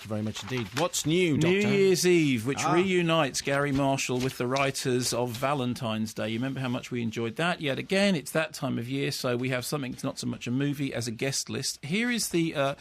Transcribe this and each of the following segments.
you very much indeed. What's new, Doctor? New Year's Eve, which reunites Gary Marshall with the writers of Valentine's Day. You remember how much we enjoyed that? Yet again, it's that time of year, so we have something that's not so much a movie as a guest list. Here's the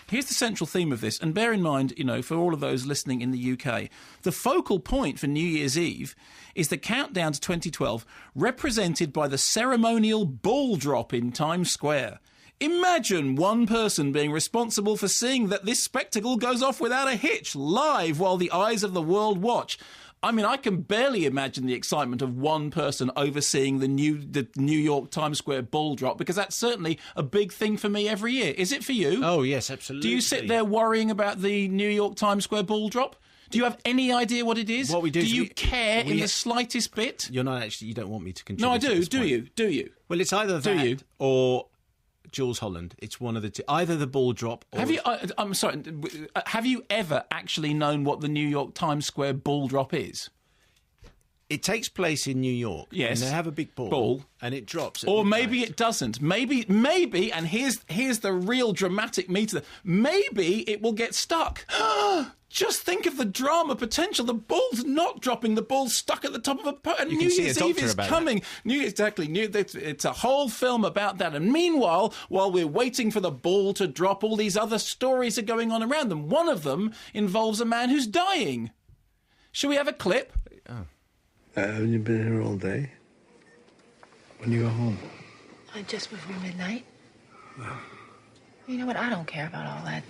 central theme of this, and bear in mind, for all of those listening in the UK, the focal point for New Year's Eve is the countdown to 2012, represented by the ceremonial ball drop in Times Square. Imagine one person being responsible for seeing that this spectacle goes off without a hitch, live, while the eyes of the world watch. I mean, I can barely imagine the excitement of one person overseeing the New York Times Square ball drop, because that's certainly a big thing for me every year. Is it for you? Oh, yes, absolutely. Do you sit there worrying about the New York Times Square ball drop? Do you have any idea what it is? What we do you care in the slightest bit? You're not actually. You don't want me to contribute. No, I do. Do you? Do you? Well, it's either that or Jules Holland. It's one of the two. Either the ball drop or... Have you... I'm sorry. Have you ever actually known what the New York Times Square ball drop is? It takes place in New York. Yes. And they have a big ball. And it drops. Or maybe it doesn't. Maybe, and here's the real dramatic meter. Maybe it will get stuck. Just think of the drama potential. The ball's not dropping. The ball's stuck at the top of a pole. And New Year's Eve is coming. It's a whole film about that. And meanwhile, while we're waiting for the ball to drop, all these other stories are going on around them. One of them involves a man who's dying. Shall we have a clip? Oh. Haven't you been here all day? When you go home? Just before midnight. You know what? I don't care about all that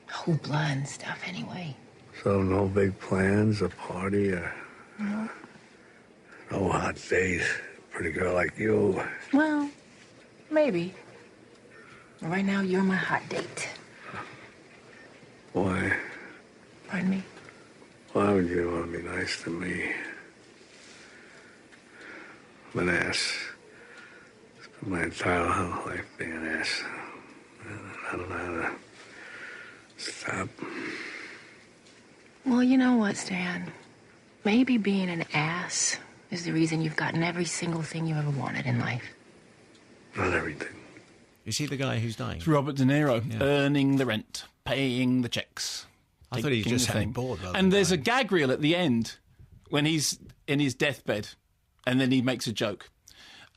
hoopla and stuff anyway. So no big plans, a party, or... No. No hot date. Pretty girl like you. Well, maybe. Right now, you're my hot date. Why? Pardon me? Why would you want to be nice to me? I'm an ass. Spent my entire life being an ass. I don't know how to stop. Well, you know what, Stan? Maybe being an ass is the reason you've gotten every single thing you ever wanted in life. Not everything. Is he the guy who's dying? It's Robert De Niro, earning the rent, paying the checks. I thought he was just having bored. And there's a gag reel at the end when he's in his deathbed, and then he makes a joke.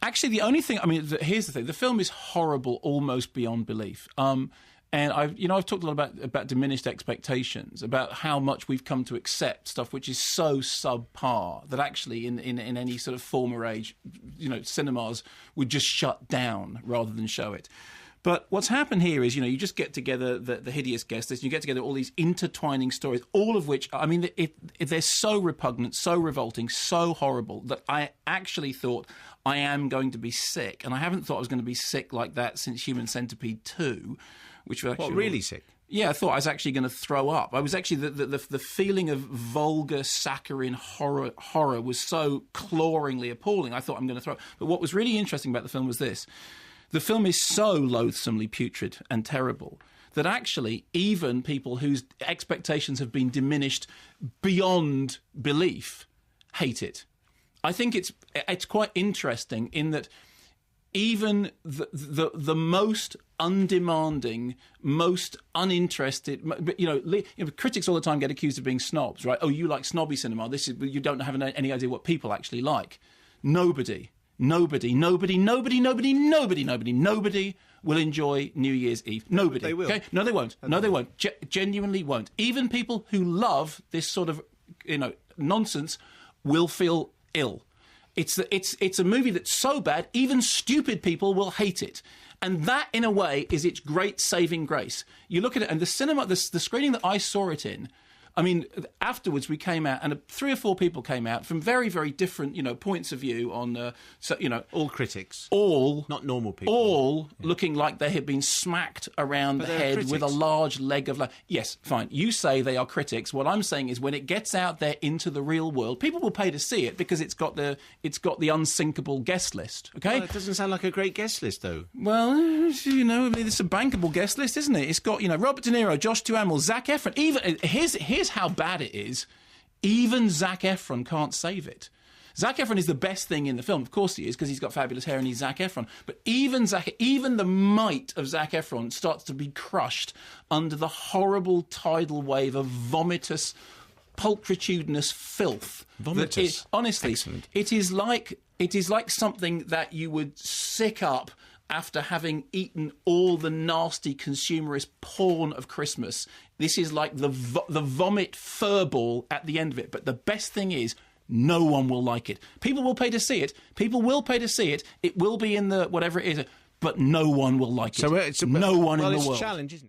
Actually, the only thing... I mean, here's the thing. The film is horrible almost beyond belief. And I've talked a lot about diminished expectations, about how much we've come to accept stuff which is so subpar that actually in any sort of former age, cinemas would just shut down rather than show it. But what's happened here is, you just get together the hideous guest list, you get together all these intertwining stories, all of which, I mean, they're so repugnant, so revolting, so horrible that I actually thought I am going to be sick. And I haven't thought I was going to be sick like that since Human Centipede 2, which was actually... What, really sick? Yeah, I thought I was actually going to throw up. I was actually... The feeling of vulgar, saccharine horror was so clawingly appalling, I thought I'm going to throw up. But what was really interesting about the film was this. The film is so loathsomely putrid and terrible that actually even people whose expectations have been diminished beyond belief hate it. I think it's quite interesting in that even the most undemanding, most uninterested, critics all the time get accused of being snobs, right? Oh, you like snobby cinema. You don't have any idea what people actually like. Nobody will enjoy New Year's Eve. Nobody. They will. Okay? No, they won't. No, they won't. Genuinely won't. Even people who love this sort of, nonsense will feel ill. It's a movie that's so bad, even stupid people will hate it. And that, in a way, is its great saving grace. You look at it, and the cinema, the screening that I saw it in, I mean, afterwards we came out, and 3 or 4 people came out from very, very different, points of view on, all critics, not normal people, looking like they had been smacked around the head with a large leg of. Yes, fine. You say they are critics. What I'm saying is, when it gets out there into the real world, people will pay to see it because it's got the unsinkable guest list. Okay, well, it doesn't sound like a great guest list, though. Well, it's a bankable guest list, isn't it? It's got Robert De Niro, Josh Duhamel, Zac Efron. Even here's how bad it is. Even Zac Efron can't save it. Zac Efron is the best thing in the film. Of course he is, because he's got fabulous hair and he's Zac Efron. But even the might of Zac Efron starts to be crushed under the horrible tidal wave of vomitous, pulchritudinous filth. Vomitous. Honestly, Excellent. it is like something that you would sick up after having eaten all the nasty consumerist porn of Christmas. This is like the vomit furball at the end of it. But the best thing is, no one will like it. People will pay to see it. It will be in the whatever it is, but no one will like it. So it's no one in the it's world. a challenge, isn't it?